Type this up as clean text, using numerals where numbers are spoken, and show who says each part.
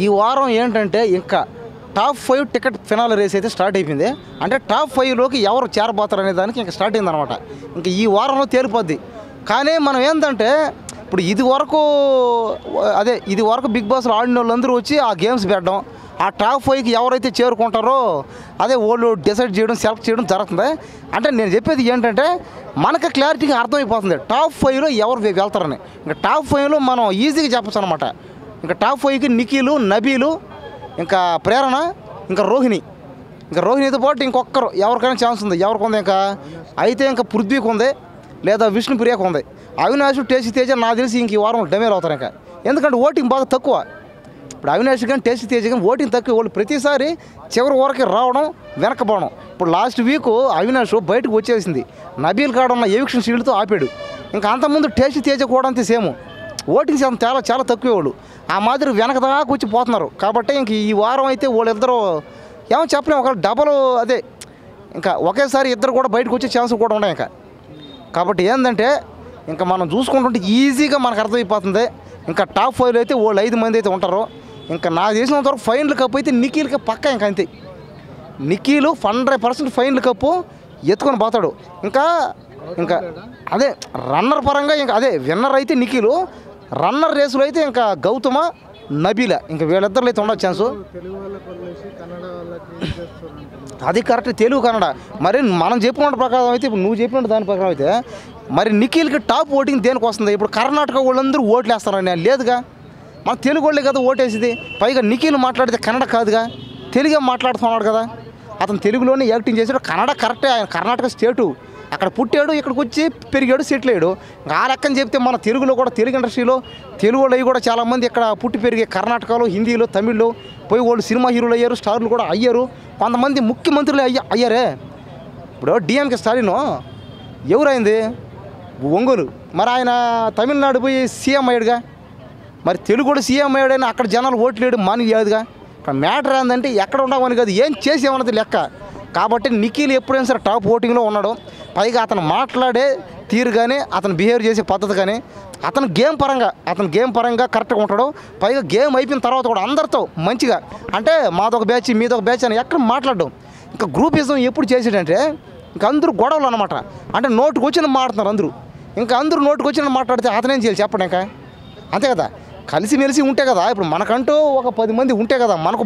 Speaker 1: ఈ వారం ఏంటంటే ఇంకా టాప్ 5 టికెట్ ఫినాల్ రేస్ అయితే స్టార్ట్ అయిపోయింది. అంటే టాప్ 5లోకి ఎవరు చేరబోతారు అనే దానికి ఇంకా స్టార్ట్ అయిందనమాట. ఇంకా ఈ వారంలో తేలిపోద్ది. కానీ మనం ఏంటంటే ఇప్పుడు ఇది వరకు బిగ్ బాస్లో ఆడిన వాళ్ళందరూ వచ్చి ఆ గేమ్స్ పెట్టడం, ఆ టాప్ 5కి ఎవరైతే చేరుకుంటారో అదే వాళ్ళు డిసైడ్ చేయడం, సెలెక్ట్ చేయడం జరుగుతుంది. అంటే నేను చెప్పేది ఏంటంటే మనకు క్లారిటీగా అర్థమైపోతుంది టాప్ 5లో ఎవరు వెళ్తారని. ఇంకా టాప్ 5లో మనం ఈజీగా చెప్పచ్చు అనమాట. ఇంకా టాప్ 5కి నిఖిలు, నబీలు, ఇంకా ప్రేరణ, ఇంకా రోహిణి. ఇంకా రోహిణితో పాటు ఇంకొకరు ఎవరికైనా ఛాన్స్ ఉంది. ఎవరికి ఉంది ఇంకా అయితే ఇంకా పృథ్వీకి ఉంది, లేదా విష్ణుప్రియకు ఉంది. అవినాష్, టేసి తేజ నాకు తెలిసి ఇంక ఈ వారం డమేర్ అవుతారు. ఇంకా ఎందుకంటే ఓటింగ్ బాగా తక్కువ. ఇప్పుడు అవినాష్ కానీ టేసి తేజ కానీ ఓటింగ్ తక్కువ. వాళ్ళు ప్రతిసారి చివరి వరకు రావడం, వెనకపోవడం. ఇప్పుడు లాస్ట్ వీక్ అవినాష్ బయటకు వచ్చేసింది, నబీల్ కాడ ఉన్న ఎవిక్షన్ షీల్డ్తో ఆపాడు. ఇంకా అంతకుముందు టేసి తేజ కూడా అంతే సేమ్. ఓటింగ్ శాతం చాలా చాలా తక్కువ. వాళ్ళు ఆ మాదిరి వెనక దాకా వచ్చి పోతున్నారు. కాబట్టి ఇంక ఈ వారం అయితే వాళ్ళిద్దరూ ఏమో చెప్పలేము. ఒక డబల్ అదే ఇంకా ఒకేసారి ఇద్దరు కూడా బయటకు వచ్చే ఛాన్స్ కూడా ఉన్నాయి. ఇంకా కాబట్టి ఏంటంటే ఇంకా మనం చూసుకుంటుంటే ఈజీగా మనకు అర్థమైపోతుంది. ఇంకా టాప్ 5లో అయితే వాళ్ళు 5 మంది అయితే ఉంటారు. ఇంకా నాకు చేసినంత వరకు ఫైనల్ కప్ అయితే నిఖిల్కి పక్క. ఇంకా అంతే, నిఖిలు 100% ఫైనల్ కప్పు ఎత్తుకొని పోతాడు. ఇంకా ఇంకా అదే రన్నర్ పరంగా ఇంకా అదే విన్నర్ అయితే నిఖిలు, రన్నర్ రేసులో అయితే ఇంకా గౌతమ, నబీల, ఇంకా వీళ్ళిద్దరిలో అయితే ఉండదు ఛాన్సు. అది కరెక్ట్, తెలుగు కన్నడ. మరి మనం చెప్పుకున్న ప్రకారం అయితే, ఇప్పుడు నువ్వు చెప్పిన దాని ప్రకారం అయితే మరి నిఖిల్కి టాప్ ఓటింగ్ దేనికి వస్తుంది? ఇప్పుడు కర్ణాటక వాళ్ళందరూ ఓట్లు వేస్తారని లేదుగా. మన తెలుగు వాళ్ళే కదా ఓటేసింది. పైగా నిఖిల్ మాట్లాడితే కన్నడ కాదుగా, తెలుగే మాట్లాడుతున్నాడు కదా. అతను తెలుగులోనే యాక్టింగ్ చేసాడు. కన్నడ కరెక్టే, ఆయన కర్ణాటక స్టేటు, అక్కడ పుట్టాడు, ఇక్కడికి వచ్చి పెరిగాడు, సెటిల్ అయ్యాడు. ఆ లెక్కని చెప్తే మన తెలుగులో కూడా, తెలుగు ఇండస్ట్రీలో తెలుగు వాళ్ళు కూడా చాలామంది ఇక్కడ పుట్టి పెరిగే కర్ణాటకలో, హిందీలో, తమిళ్లో పోయి వాళ్ళు సినిమా హీరోలు అయ్యారు, స్టార్లు కూడా అయ్యారు. కొంతమంది ముఖ్యమంత్రులు అయ్యారే. ఇప్పుడు డిఎంకే స్టాలిన్ ఎవరైంది? ఒంగోలు. మరి ఆయన తమిళనాడు పోయి సీఎం అయ్యాడుగా. మరి తెలుగు కూడా సీఎం అయ్యాడని అక్కడ జనాలు ఓట్లేడు మాని లేదుగా. ఇక్కడ మ్యాటర్ ఏంటంటే ఎక్కడ ఉండమని కాదు, ఏం చేసేమన్నది లెక్క. కాబట్టి నిఖిల్ ఎప్పుడైనా సరే టాప్ ఓటింగ్లో ఉన్నాడు. పైగా అతను మాట్లాడే తీరు కానీ, అతను బిహేవ్ చేసే పద్ధతి కానీ, అతను గేమ్ పరంగా కరెక్ట్గా ఉంటాడు. పైగా గేమ్ అయిపోయిన తర్వాత కూడా అందరితో మంచిగా, అంటే మాదొక బ్యాచ్ మీదొక బ్యాచ్ అని ఎక్కడ మాట్లాడడం. ఇంకా గ్రూపిజం ఎప్పుడు చేసాడంటే ఇంకా అందరూ గొడవలు అనమాట. అంటే నోటుకు వచ్చిన మాట్లాడుతున్నారు అందరూ. ఇంకా అందరూ నోటుకు వచ్చిన మాట్లాడితే అతనేం చేయాలి చెప్పండి. ఇంకా అంతే కదా, కలిసిమెలిసి ఉంటే కదా. ఇప్పుడు మనకంటూ ఒక 10 మంది ఉంటే కదా మనకు